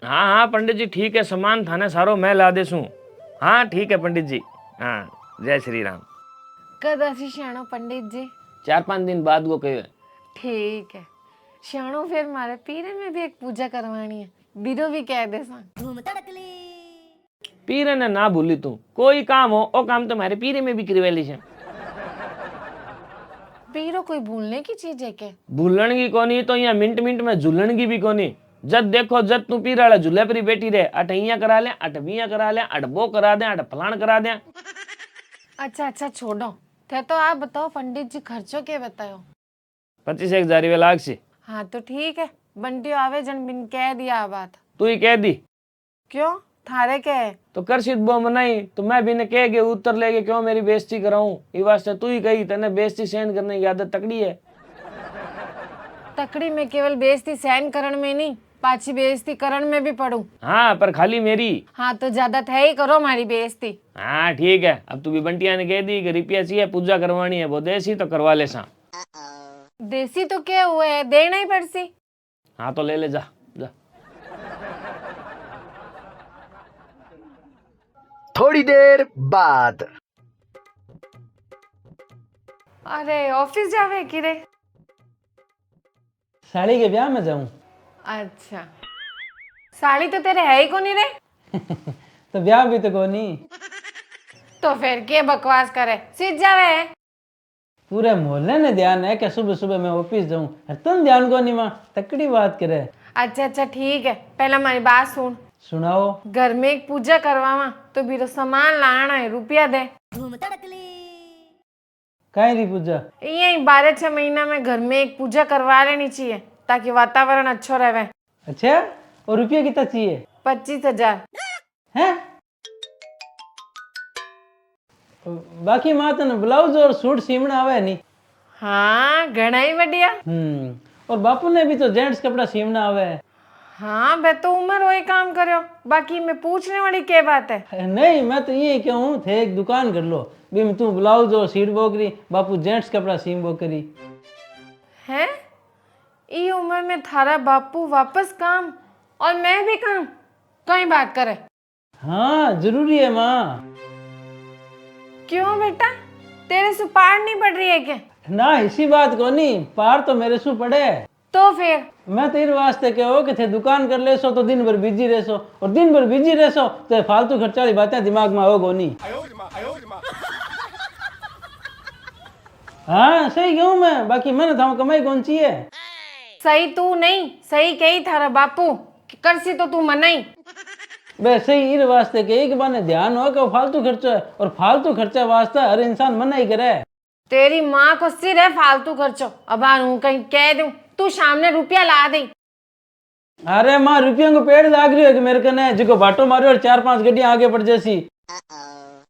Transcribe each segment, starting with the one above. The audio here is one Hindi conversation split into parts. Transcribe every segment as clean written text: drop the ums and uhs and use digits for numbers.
हाँ हाँ पंडित जी ठीक है, सामान थाने सारो मैं ला देसूं। हाँ ठीक है पंडित जी। हाँ जय श्री राम। कद असी श्याणो पंडित जी? 4-5 दिन बाद वो कहे। ठीक है श्याणो, फिर मारे पीरे में भी एक पूजा करवानी है, बीरो भी कह दे सा। पीरे ने ना भूली तू, कोई काम हो ओ काम तुम्हारे पीरे में भी करवेली है। बीरो कोई भूलने की चीज है क्या? भूलन की कोनी तो यहाँ मिनट मिनट में झूलन की भी कोनी। जब देखो जब तू पीर वाला झूले पर ही बैठी रहे, अट इया करा ले, अट बिया करा ले, अट वो करा दे, अट फलान करा दे। अच्छा अच्छा छोड़ो, थे तो आप बताओ पंडित जी, खर्चो के बताओ। 25,000 रुपया लाग से। हाँ तो ठीक है, बंटी आवे जन बिन कह दिया बात। तू ही कह दी। क्यों, थारे क्या है? तो कर सिद्ध बो मनाई तो मैं भी ने कह के उत्तर लेके क्यों मेरी बेइज्जती कराऊं, ये वास्ते तू ही कही, तने बेइज्जती सहन करने की आदत तकड़ी है। तकड़ी में केवल बेइज्जती सहन करण में नहीं, पाछी बेइज्जती करण में भी पड़ू। हाँ पर खाली मेरी। हाँ तो ज्यादा थे ही करो हमारी बेइज्जती। हाँ ठीक है, अब तू भी बंटिया ने कह दी कि रुपया चाहिए पूजा करवानी है, वो देसी तो करवा ले सा। देसी तो क्या हुआ है, देना ही पड़सी। हाँ तो ले ले जा जा। थोड़ी देर बाद। अरे ऑफिस जावे कि रे? साड़ी के ब्याह में जाऊं। अच्छा, साड़ी तो तेरे है ही को नहीं रे। तो ब्याह भी तो कोनी। तो फिर के बकवास करे, सीध जावे। पूरे मोहल्ले ने ध्यान है कि सुबह सुबह मैं ऑफिस जाऊं, तुम ध्यान को नहीं मां, तकड़ी बात करे। अच्छा अच्छा ठीक है, पहले हमारी बात सुन। सुनाओ। घर में एक पूजा करवावा तो बीरो सामान लाना है, रुपया दे। काहे री पूजा? यही 12-6 महीना में घर में एक पूजा करवा लेनी चाहिए ताकि वातावरण अच्छा रहे। अच्छा, और रुपया कितना चाहिए? 25,000। हैं? बाकी माँ तो ब्लाउज और सूट सीमना आवे नहीं। हाँ घना ही बढ़िया। और बापू ने भी तो जेंट्स कपड़ा सीमना आवे। हाँ बे तो उम्र वही काम करो, बाकी मैं पूछने वाली क्या बात है? नहीं, मैं तो ये कहूँ थे एक दुकान कर लो, भी में तू ब्लाउज और सीट बोकरी, बापू जेंट्स कपड़ा सीम बोकरी। है ये उम्र में थारा बापू वापस काम और मैं भी काम, कहीं बात करे? हाँ जरूरी है माँ। क्यों बेटा, तेरे से पार नहीं पड़ रही है क्या? ना इसी बात को नहीं, पार तो मेरे सु पड़े। तो फिर मैं तेरे वास्ते कहो कि थे दुकान कर ले सो तो दिन भर बिजी रह सो, और दिन भर बिजी रह सो तो फालतू खर्चा वाली बातें दिमाग में आओ नहीं। हाँ सही कहूँ मैं, बाकी मैंने था कमाई कौन सी है। सही तू नहीं, सही कही थारा बापू, करसी तो तू मनाई। वैसे ही इन वास्ते के एक बार ध्यान हो कि वो फालतू खर्चा है, और फालतू खर्चा वास्ते हर इंसान मना ही करे। तेरी माँ को सिर है फालतू खर्चो, अब आनू कहीं कह दूं तू सामने रुपया ला दे। अरे माँ रुपया को पेड़ लाग रही है कि मेरे कने जिको बाटो मारो और 4-5 गड्डियां आगे पड़ जैसी।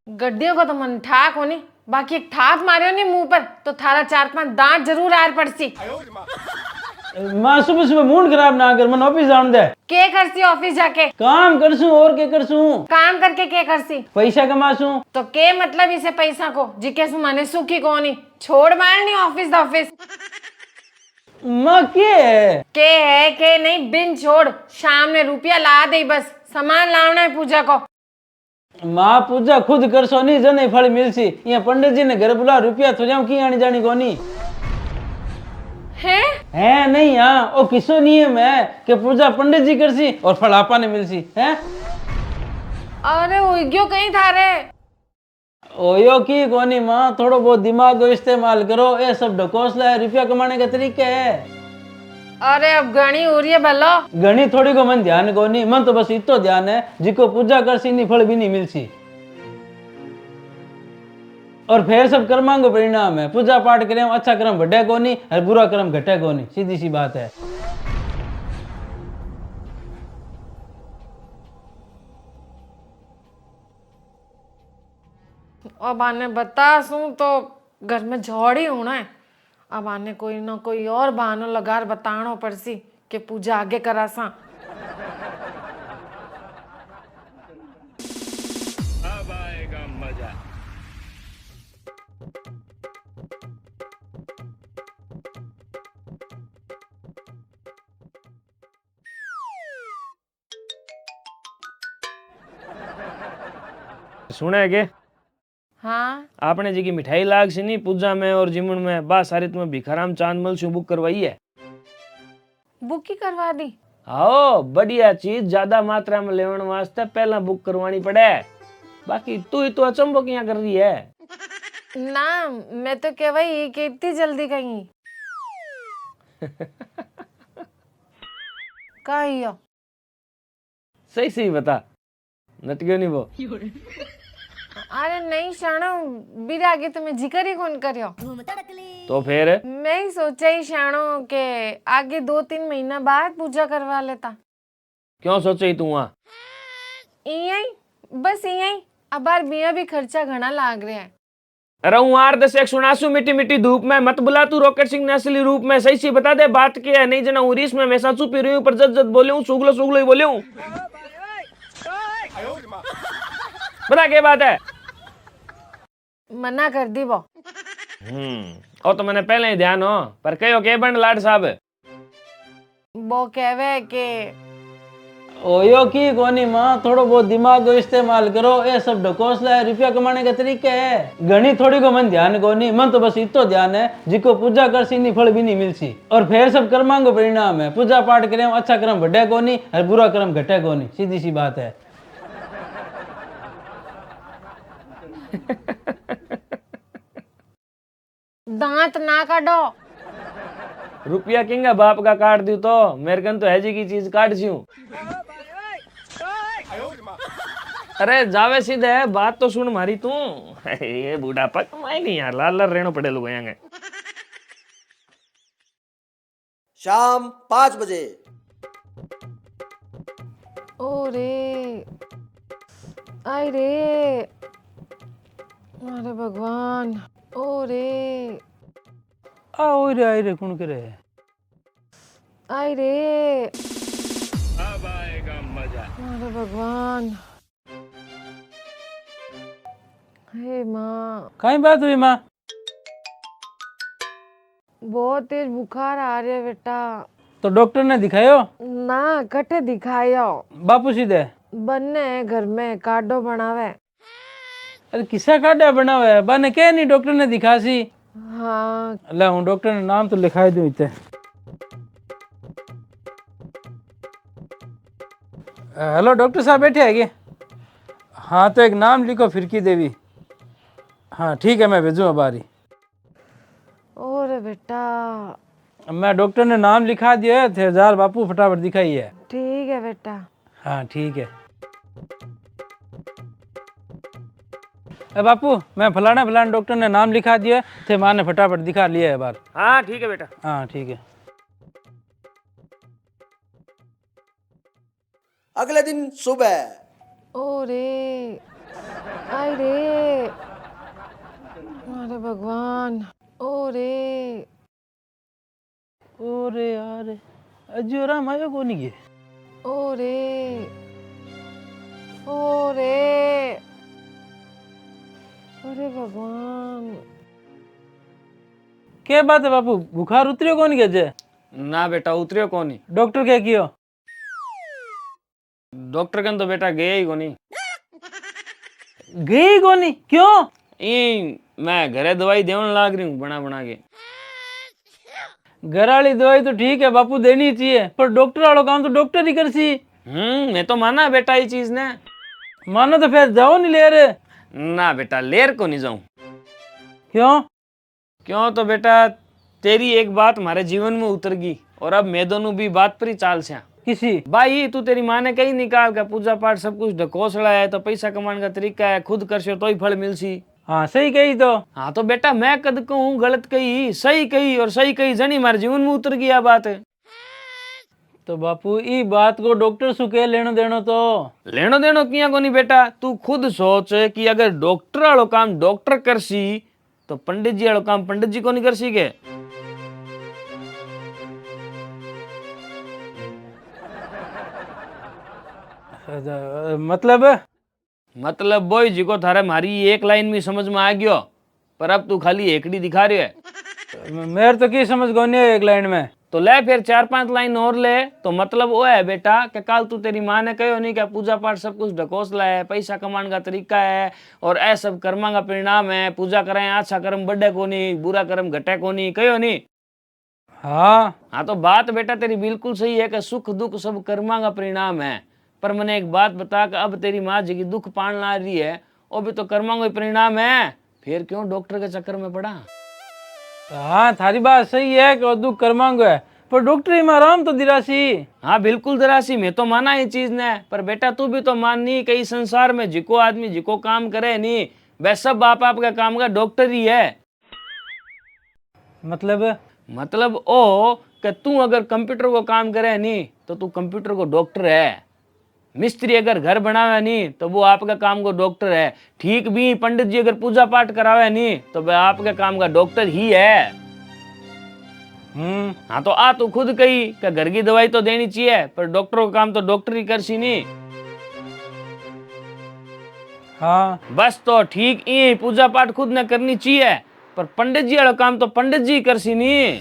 गड्डियों को तो मन ठाक होनी, बाकी एक ठाक मारियो नहीं मुंह पर तो थारा 4-5 दांत जरूर आर पड़सी। माँ सुबह सुबह मूड खराब ना कर, मन ऑफिस जान दे। के करसी ऑफिस जाके? काम करसूं और के करसूं? काम करके के करसी? पैसा कमासूं। तो के मतलब इसे पैसा को जिके सु मने सुखी कोनी, छोड़ मार नहीं ऑफिस द ऑफिस। माँ के है के नहीं, बिन छोड़, शाम में रुपया ला दे, बस सामान लाना है पूजा को। माँ पूजा खुद कर सो नहीं जने फल मिलसी, यहाँ पंडित जी ने घर बुला रुपया तो जाऊं की आनी जानी कोनी है नहीं। यहाँ ओ किसो नहीं है मैं कि पूजा पंडित जी करसी और फल आपा ने मिलसी है। अरे उग्यो कहीं थारे। ओयो की कोनी माँ, थोड़ो बहुत दिमाग को इस्तेमाल करो, ये सब ढकोसला है, रुपया कमाने का तरीका है। अरे अब गणी हो रही है भलो। गणी थोड़ी को मन ध्यान को नहीं, मन तो बस इतो ध्यान है जिको पूजा करसी नहीं फल भी नहीं मिलसी, और फिर सब कर्मां को परिणाम है। पूजा पाठ करें अच्छा कर्म बढ़े को नहीं और बुरा कर्म घटे को नहीं, सीधी सी बात है। अब आने बता सू तो घर में झोड़ ही होना है। अब आने कोई ना कोई और बहानो लगार बतानो पड़सी कि पूजा आगे करा सा। अब आएगा मजा। सुने के हाँ आपने जी की मिठाई लाग सी नहीं पूजा में और जिमन में बा सारी तुम्हें भिखाराम चांदमल से बुक करवाई है। बुक ही करवा दी। आओ बढ़िया चीज ज्यादा मात्रा में लेवन वास्ते पहला बुक करवानी पड़े। बाकी तू ही तो अचंभो किया कर रही है। ना मैं तो कह वही कि इतनी जल्दी कहीं कहीं हो। सही सही बता नट क्यों नहीं वो। अरे नहीं शाणो बीरे आगे तुम्हें जिक्र ही कौन करियो। तो फिर मैं ही सोचा ही शाणो के आगे 2-3 महीना बाद पूजा करवा लेता। क्यों सोचे तू वहां। यही बस यही अब बार बिया भी खर्चा घना लाग रहा है। अरे हूँ 8-10 सुनासू मिट्टी मिट्टी धूप में मत बुला तू रॉकेट सिंह ने असली रूप में। सही सी बता दे बात क्या है नहीं जना उरीस में मैं चुपी रही हूँ पर जद जद बोले हूँ सुगलो सुगलो ही बोले हूँ। बता क्या बात है। मना कर दी वो। और तो मैंने पहले ही ध्यान हो पर कहो के बंड लाड साहब वो कहवे के ओयो की कोनी माँ थोड़ो बहुत दिमाग को इस्तेमाल करो। ये सब ढकोसला है रुपया कमाने का तरीका है। घनी थोड़ी को मन ध्यान कोनी मन तो बस इतो ध्यान है जिको पूजा कर सी नहीं फल भी नहीं मिलसी और फिर सब कर्मां को परिणाम है। पूजा पाठ करें अच्छा कर्म बढ़े कोनी और बुरा कर्म घटे कोनी सीधी सी बात है। दांत ना काटो। रुपया किंगा बाप का काट दी तो मेरे कन तो है जी की चीज काट सी हूँ। अरे जावे सीधे बात तो सुन मारी तू। ये बुढ़ापा कमाई नहीं यार लाल लाल रहना पड़े लोग आएंगे। शाम 5 बजे। ओ रे आई रे अरे भगवान ओ रे आई रे कौन करे आई रे अब आएगा मजा। अरे भगवान हे माँ कहीं बात हुई माँ। बहुत तेज बुखार आ रहा है बेटा। तो डॉक्टर ने दिखायो ना कटे दिखायो बापू सीधे बनने है घर में काडो बनावे। अरे किसा काटा बना हुआ है बने के नहीं डॉक्टर ने दिखा सी। हाँ अल्लाह हूँ डॉक्टर ने नाम तो लिखाई दूं इते। हेलो डॉक्टर साहब बैठे है क्या। हाँ तो एक नाम लिखो फिरकी देवी। हाँ ठीक है मैं भेजूँगा बारी। और बेटा मैं डॉक्टर ने नाम लिखा दिया है थे जार बापू फटाफट दिखाई है। ठीक है बेटा। हाँ ठीक है। बापू मैं फलाना फलाना डॉक्टर ने नाम लिखा दिया थे माँ ने फटाफट दिखा लिया है बार। हाँ ठीक है बेटा। हाँ ठीक है। अगले दिन सुबह। ओ रे आई रे अरे भगवान ओ रे ओरे यार अजूरा मायो को नहीं ओ रे अरे भगवान क्या बात है बापू बुखार उतरियो कौन गए। ना बेटा उतरियो कोनी। डॉक्टर क्या कियो। डॉक्टर कन तो बेटा गया ही कोनी। गई कोनी क्यों। मैं घरे दवाई देवन लाग रही हूँ बना बना के। घर वाली दवाई तो ठीक है बापू देनी चाहिए पर डॉक्टर वालों काम तो डॉक्टर ही कर सी। मैं तो माना बेटा ये चीज ने। मानो तो फिर जाओ नहीं ले रहे। ना बेटा लेर को नहीं जाऊं। क्यों क्यों तो बेटा तेरी एक बात हमारे जीवन में उतर गई और अब मैं दोनों भी बात पर ही चाल से किसी भाई तू तेरी माँ ने कहीं निकाल का पूजा पाठ सब कुछ ढकोसड़ा है तो पैसा कमाने का तरीका है खुद करशो तो ही फल मिलसी। हाँ सही कही तो। हाँ तो बेटा मैं कद कहूँ गलत कही सही कही और सही कही जनी हमारे जीवन में उतर गया बात है। तो बापू ई बात को डॉक्टर सु के लेनो देनो तो लेनो देनो किया को नहीं बेटा तू खुद सोच कि अगर डॉक्टर वालों काम डॉक्टर करसी तो पंडित जी वालों काम पंडित जी को नहीं करसी के। मतलब बोई जी को थारे मारी एक लाइन में समझ में आ गयो पर अब तू खाली एकड़ी दिखा रही है। मेरे तो की समझ को नहीं है एक लाइन में। तो ले फिर 4-5 लाइन और ले। तो मतलब वो है बेटा कि कल तू तेरी माँ ने कहो नहीं कि पूजा पाठ सब कुछ ढकोसला है, पैसा कमाने का तरीका है और ऐ सब कर्मा का परिणाम है, पूजा करें अच्छा कर्म बढ़े को नहीं, बुरा कर्म घटे को नहीं, कहो नहीं। हाँ तो बात बेटा तेरी बिल्कुल सही है कि सुख दुख सब कर्मा का परिणाम है। पर मैंने एक बात बता कि अब तेरी माँ जी की दुख पान ला रही है, वो भी तो कर्मा का परिणाम है, फिर क्यों डॉक्टर के चक्कर में पड़ा। हाँ थारी बात सही है कि वो दुख कर्मांगो है, पर डॉक्टरी में आराम तो दिरासी। हाँ बिल्कुल दिरासी, मैं तो माना ये चीज ने, पर बेटा तू भी तो माननी कई संसार में जिको आदमी जिको काम करे नहीं वह सब आप का काम का डॉक्टर ही है। मतलब ओ कि तू अगर कंप्यूटर को काम करे नहीं तो तू कंप्यूटर को डॉक्टर है। मिस्त्री अगर घर बनावे नहीं तो वो आपका काम को डॉक्टर है। ठीक भी पंडित जी अगर पूजा पाठ करावे नहीं तो वह आपके काम का डॉक्टर ही है। हाँ तो आ तू खुद कही कि घर की दवाई तो देनी चाहिए, पर डॉक्टर का काम तो डॉक्टर ही कर सी नहीं। हाँ बस तो ठीक ये पूजा पाठ खुद ने करनी चाहिए, पर पंडित जी वाला काम तो पंडित जी कर सी नहीं।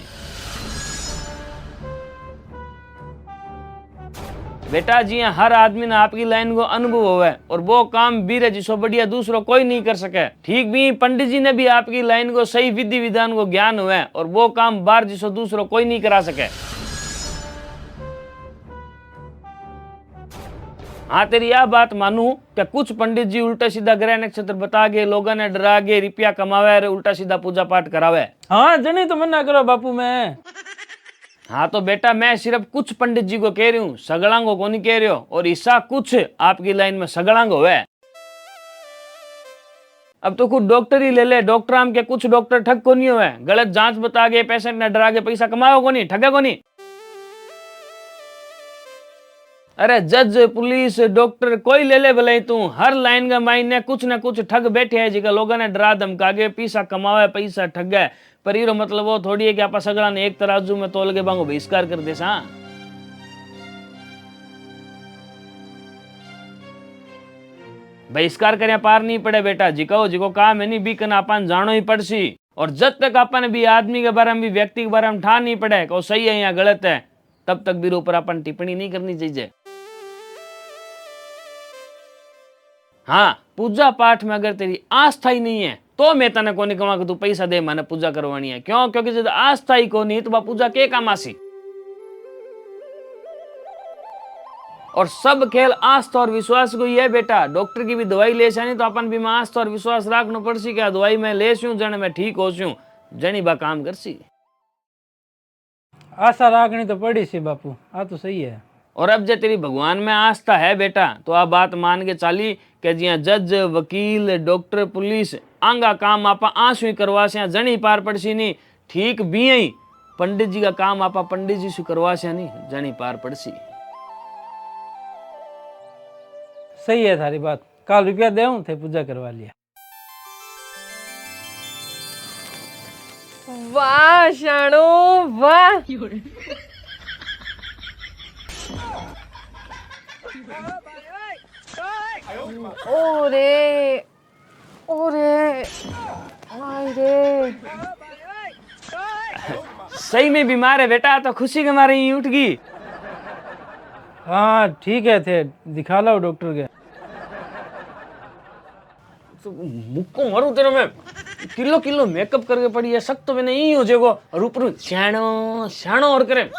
बेटा जी हर आदमी ने आपकी लाइन को अनुभव होवे और वो काम बीरे जिसो बढ़िया दूसरो कोई नहीं कर सके। ठीक भी पंडित जी ने भी आपकी लाइन को सही विधि विधान को ज्ञान हुए और वो काम बार जिसो दूसरो कोई नहीं करा सके। हाँ तेरी यह बात मानू कि कुछ पंडित जी उल्टा सीधा ग्रह नक्षत्र बता के लोगों ने डरा के रुपया कमावे और उल्टा सीधा पूजा पाठ करावे। हाँ जनी तो मना करो बापू मैं। हाँ तो बेटा मैं सिर्फ कुछ पंडित जी को कह रही हूँ, सगड़ांगो को नहीं कह रही हो। और ऐसा कुछ आपकी लाइन में सगड़ांग हुए। अब तो खुद डॉक्टर ही ले ले, डॉक्टर आम के कुछ डॉक्टर ठग को नहीं हुए, गलत जांच बता के पेशेंट ने डरा के पैसा कमाओ को नहीं, ठगे को नहीं। अरे जज पुलिस डॉक्टर कोई ले ले भले तू, हर लाइन का मायने कुछ न कुछ ठग बैठे है जिका लोगों ने डरा धमका के पैसा कमावे पैसा ठगे। पर ये मतलब वो थोड़ी है कि आप सगड़ा ने एक तराजू में तोल के बांगो बहिष्कार कर दे सा। बहिष्कार करें पार नहीं पड़े बेटा, जिको काम है नहीं भी करना अपन जानो ही पड़सी। और जब तक अपन भी आदमी के बारे में भी व्यक्ति के बारे में ठा नहीं पड़े कि वो सही है या गलत है, तब तक भी ऊपर अपन टिप्पणी नहीं करनी चाहिए। हाँ पूजा पाठ में अगर तेरी आस्था ही नहीं है तो मैं तने को नहीं कहूंगा कि तू पैसा दे मैंने पूजा करवानी है। क्यों? क्योंकि जब आस्था ही को नहीं तो वह पूजा के काम आसी। और सब खेल आस्था और विश्वास को ही है बेटा। डॉक्टर की भी दवाई ले नहीं तो अपन भी में आस्था और विश्वास रखना पड़सी क्या दवाई मैं ले जने मैं ठीक हो जनी बा काम करसी। आशा राखनी तो पड़ी सी बापू, आ तो सही है। और अब जो तेरी भगवान में आस्था है बेटा तो आ बात मान के चाली कि जिया जज वकील डॉक्टर पुलिस आंगा काम आपा आंसू ही करवा से जनी पार पड़सी नहीं। ठीक भी ही पंडित जी का काम आपा पंडित जी से करवा से नहीं जनी पार पड़सी। सही है थारी बात, कल रुपया दे थे पूजा करवा लिया। वाह शाणू वाह। ओरे ओरे आय रे। सही में बीमार है बेटा तो खुशी के मारे ही उठ गई। हाँ ठीक है थे दिखा लो डॉक्टर के। तो मुक्को मारू तेरे में किलो किलो मेकअप करके पड़ी है, सख्त तो मैंने यही हो जाएगो और ऊपर श्याणो श्याणो और करे।